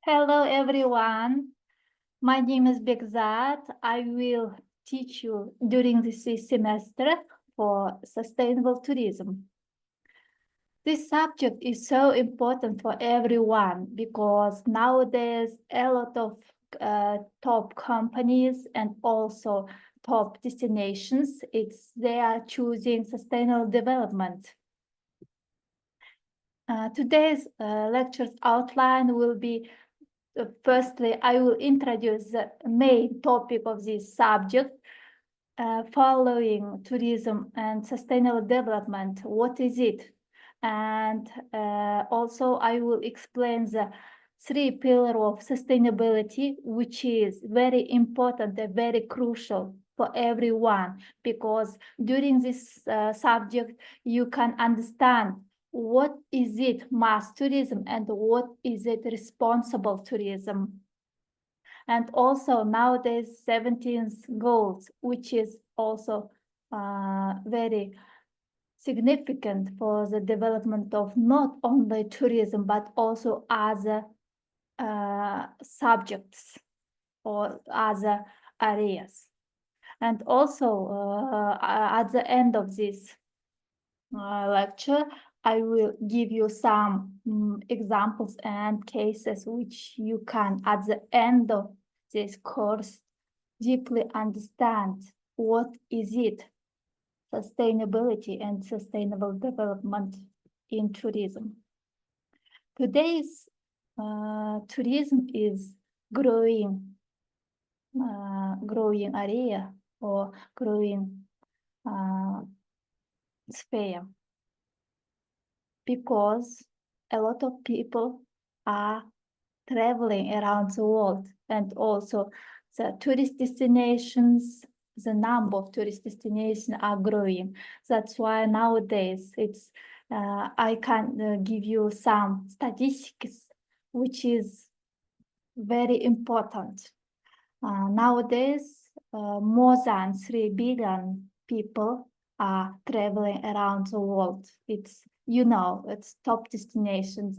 Hello, everyone. My name is Begzat. I will teach you during this semester for sustainable tourism. This subject is so important for everyone because nowadays a lot of top companies and also top destinations, they are choosing sustainable development. Today's lecture's outline will be firstly, I will introduce the main topic of this subject, following tourism and sustainable development. What is it? And also I will explain the three pillars of sustainability, which is very important and very crucial for everyone, because during this subject, you can understand what is it mass tourism and what is it responsible tourism. And also nowadays 17th goals, which is also very significant for the development of not only tourism, but also other subjects or other areas. And also at the end of this lecture, I will give you some examples and cases which you can, at the end of this course, deeply understand what is it, sustainability and sustainable development in tourism. Today's tourism is growing area or growing sphere, because a lot of people are traveling around the world, and also the tourist destinations, the number of tourist destinations are growing. That's why nowadays I can give you some statistics, which is very important. Nowadays, more than 3 billion people are traveling around the world. It's top destinations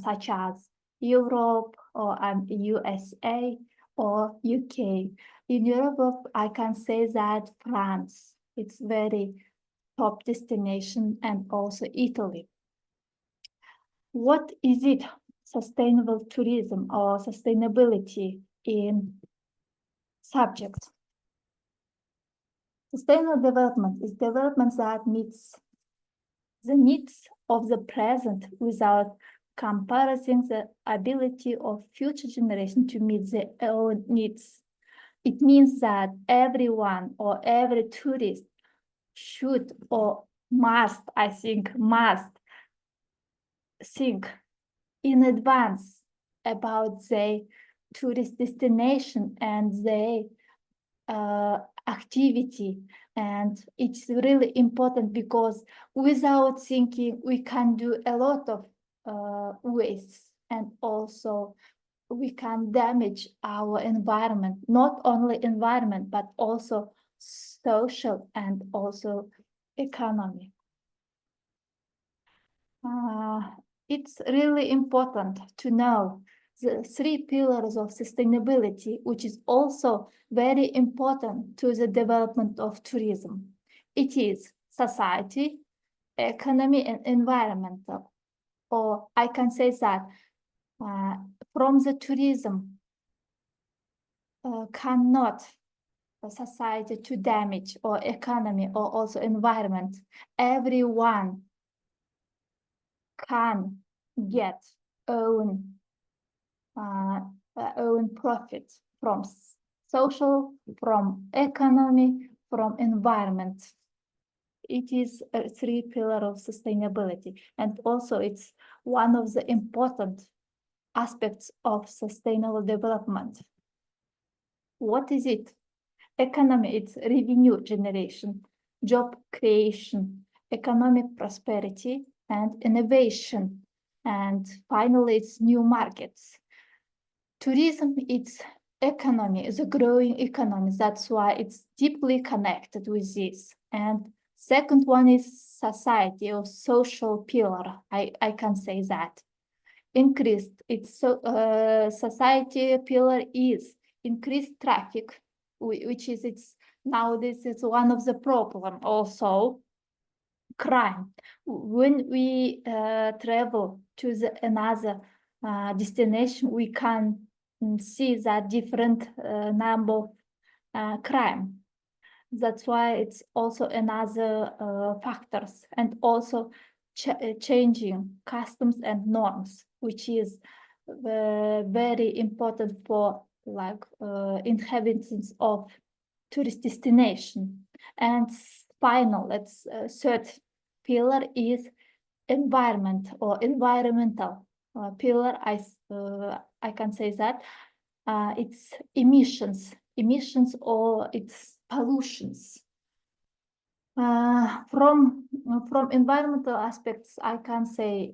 such as Europe or USA or UK. In Europe, I can say that France, it's very top destination, and also Italy. What is it, sustainable tourism or sustainability in subject? Sustainable development is development that meets the needs of the present without compromising the ability of future generations to meet their own needs. It means that everyone or every tourist should or must think in advance about their tourist destination and their activity. And it's really important, because without thinking, we can do a lot of waste, and also we can damage our environment, not only environment, but also social and also economy. It's really important to know the three pillars of sustainability, which is also very important to the development of tourism. It is society, economy, and environmental. Or I can say that from the tourism cannot society to damage, or economy, or also environment. Everyone can get own profit from social, from economy, from environment. It is a three pillar of sustainability, and also it's one of the important aspects of sustainable development. What is it? Economy, it's revenue generation, job creation, economic prosperity, and innovation. And finally, it's new markets. Tourism, it's economy, is a growing economy. That's why it's deeply connected with this. And second one is society, or social pillar. I can say that. increased its society pillar is increased traffic, which is nowadays it's one of the problem. Also crime. When we travel to another destination, we can see that different number of crime. That's why it's also another factors, and also changing customs and norms, which is very important for like inhabitants of tourist destination. And final, third pillar is environment or environmental pillar. I can say that it's emissions or it's pollutions. From environmental aspects, I can say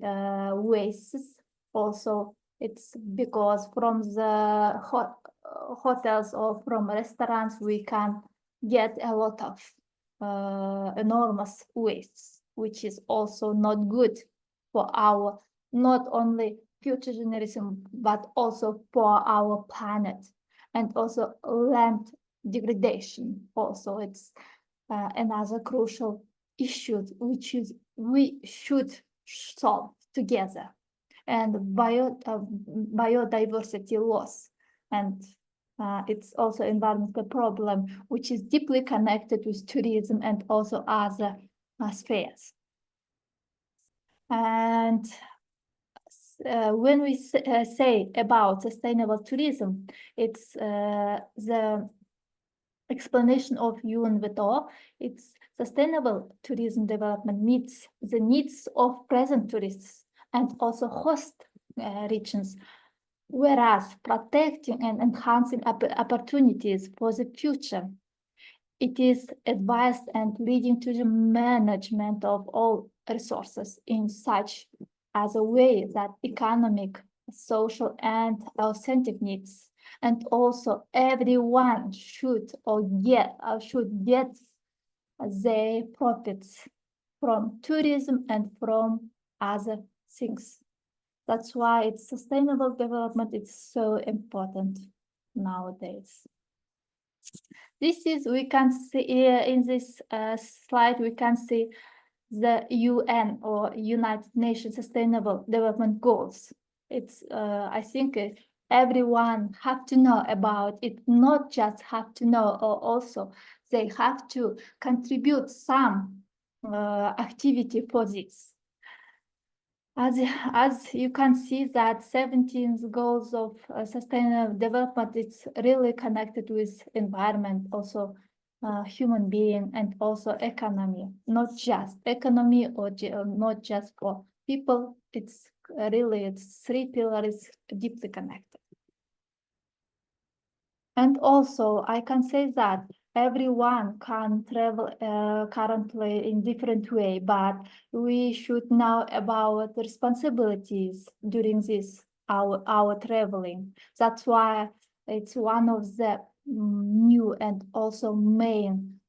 wastes. Also, it's because from the hotels or from restaurants we can get a lot of enormous wastes, which is also not good for our not only future generation but also for our planet, and also land degradation. Also, it's another crucial issue which we should solve together, and biodiversity loss, and it's also environmental problem which is deeply connected with tourism and also other spheres. And when we say about sustainable tourism, it's the explanation of UN Veto. It's sustainable tourism development meets the needs of present tourists and also host regions, whereas protecting and enhancing opportunities for the future. It is advised and leading to the management of all resources in such as a way that economic, social, and authentic needs, and also everyone should get their profits from tourism and from other things. That's why it's sustainable development is so important nowadays. This is, we can see in this slide, we can see the UN or United Nations Sustainable Development Goals. It's, I think everyone have to know about it, not just have to know, or also they have to contribute some activity for this. As you can see that 17 goals of sustainable development, it's really connected with environment, also human being, and also economy, not just economy or not just for people. It's really, it's three pillars deeply connected. And also I can say that everyone can travel currently in different way, but we should know about the responsibilities during this our traveling. That's why it's one of the new and also main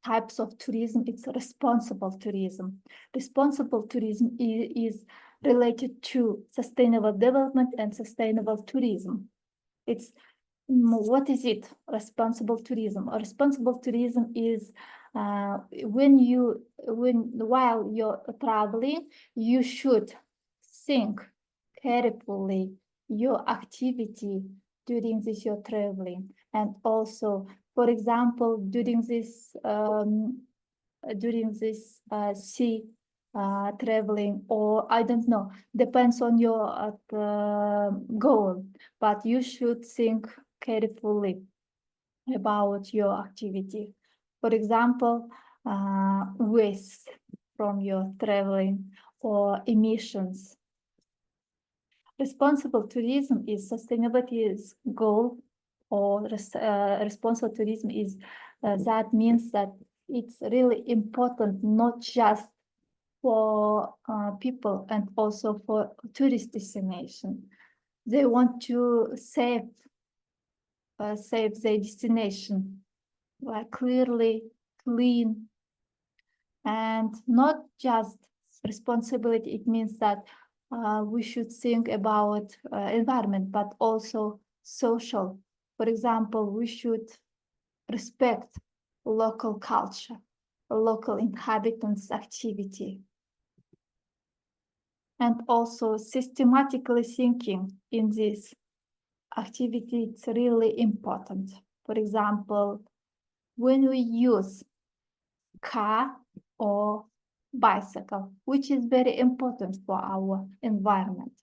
types of tourism. It's responsible tourism. Responsible tourism is related to sustainable development and sustainable tourism. It's what is it? Responsible tourism. Responsible tourism is while you're traveling, you should think carefully your activity during this your traveling, and also, for example, during this sea traveling, or I don't know, depends on your goal, but you should think carefully about your activity. For example, waste from your traveling or emissions. Responsible tourism is sustainability's goal, or responsible tourism is that means that it's really important not just for people and also for tourist destination. They want to save their destination, like clearly, clean, and not just responsibility. It means that we should think about environment, but also social. For example, we should respect local culture, local inhabitants' activity, and also systematically thinking in this activity. It's really important. For example, when we use car or bicycle, which is very important for our environment,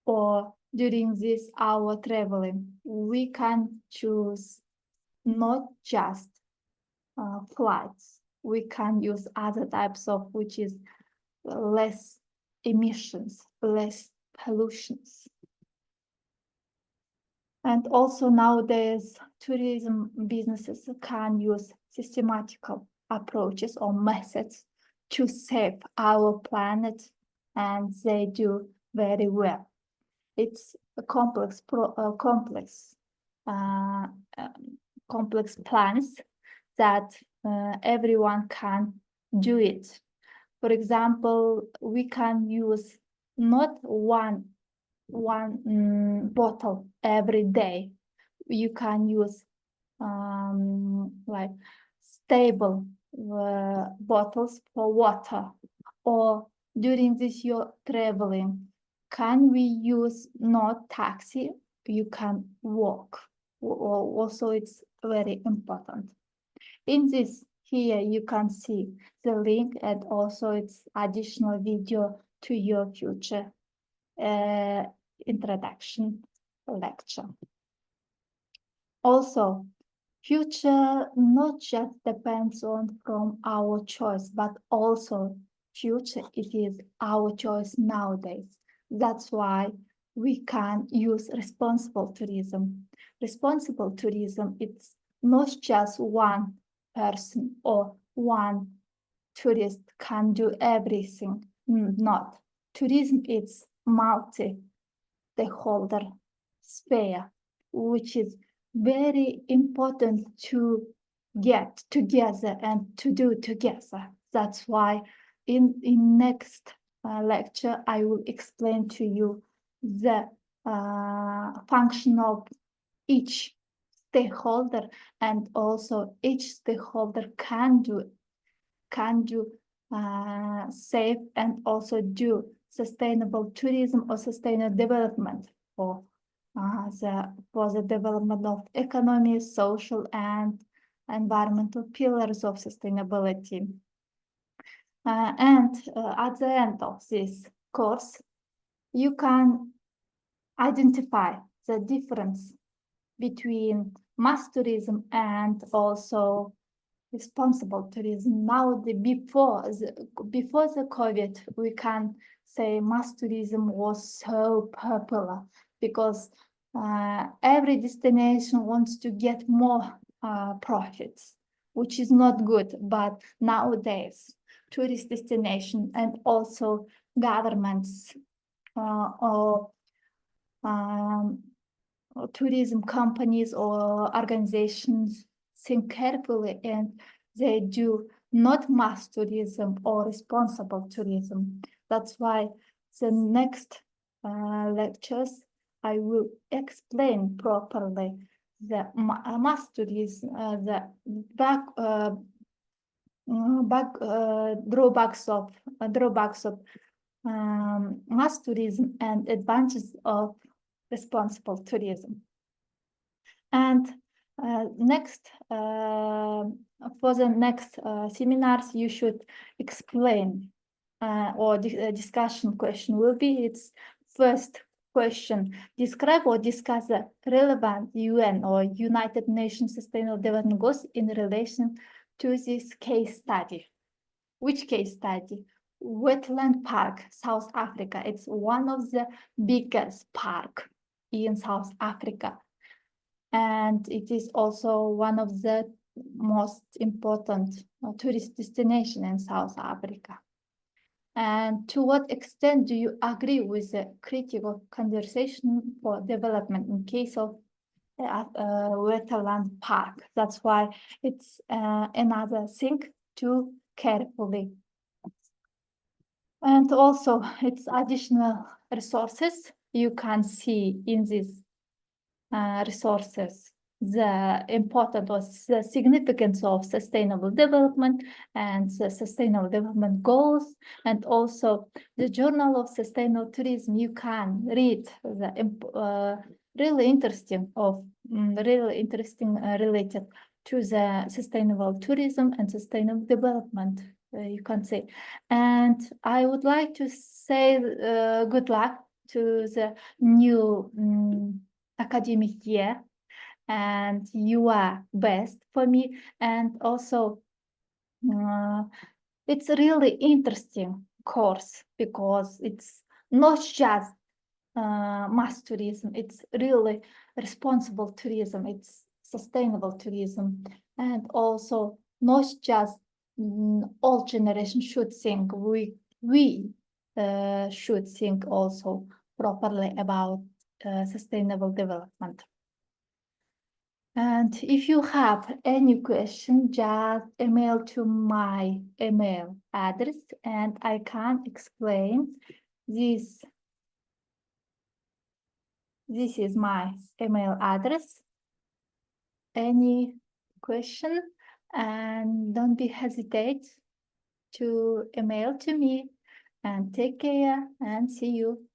or during this hour traveling, we can choose not just flights. We can use other types of, which is less emissions, less pollutions. And also nowadays, tourism businesses can use systematical approaches or methods to save our planet, and they do very well. It's a complex plans that everyone can do it. For example, we can use not one bottle every day. You can use like stable bottles for water, or during this your traveling, can we use not taxi? You can walk. Also, it's very important. In this here, you can see the link, and also it's additional video to your future introduction lecture. Also, future not just depends on from our choice, but also future it is our choice nowadays. That's why we can use responsible tourism. Responsible tourism, it's not just one person or one tourist can do everything. Not. Tourism is multi-stakeholder sphere, which is very important to get together and to do together. That's why in next lecture, I will explain to you the function of each stakeholder, and also each stakeholder can do safe and also do sustainable tourism or sustainable development for the development of economy, social, and environmental pillars of sustainability. And at the end of this course, you can identify the difference between mass tourism and also responsible tourism. Now, before the COVID, we can say mass tourism was so popular because every destination wants to get more profits, which is not good. But nowadays, tourist destination and also governments or tourism companies or organizations think carefully, and they do not mass tourism or responsible tourism. That's why the next lectures I will explain properly the mass tourism, the drawbacks of mass tourism and advantages of responsible tourism. And next, for the next seminars, you should explain or discussion question will be its first question. Describe or discuss the relevant UN or United Nations Sustainable Development Goals in relation to this case study. Which case study? Wetland Park, South Africa. It's one of the biggest park in South Africa. And it is also one of the most important tourist destination in South Africa. And to what extent do you agree with the critical conversation for development in case of wetland park? That's why it's another thing to carefully And also it's additional resources you can see in these resources, the importance or the significance of sustainable development and the sustainable development goals, and also the Journal of Sustainable Tourism. You can read the really interesting related to the sustainable tourism and sustainable development, you can say. And I would like to say good luck to the new academic year, and you are best for me. And also it's a really interesting course because it's not just mass tourism, it's really responsible tourism, it's sustainable tourism, and also not just all generations should think, we should think also properly about sustainable development. And if you have any question, just email to my email address and I can explain this. This is my email address. Any question, and don't be hesitate to email to me, and take care and see you.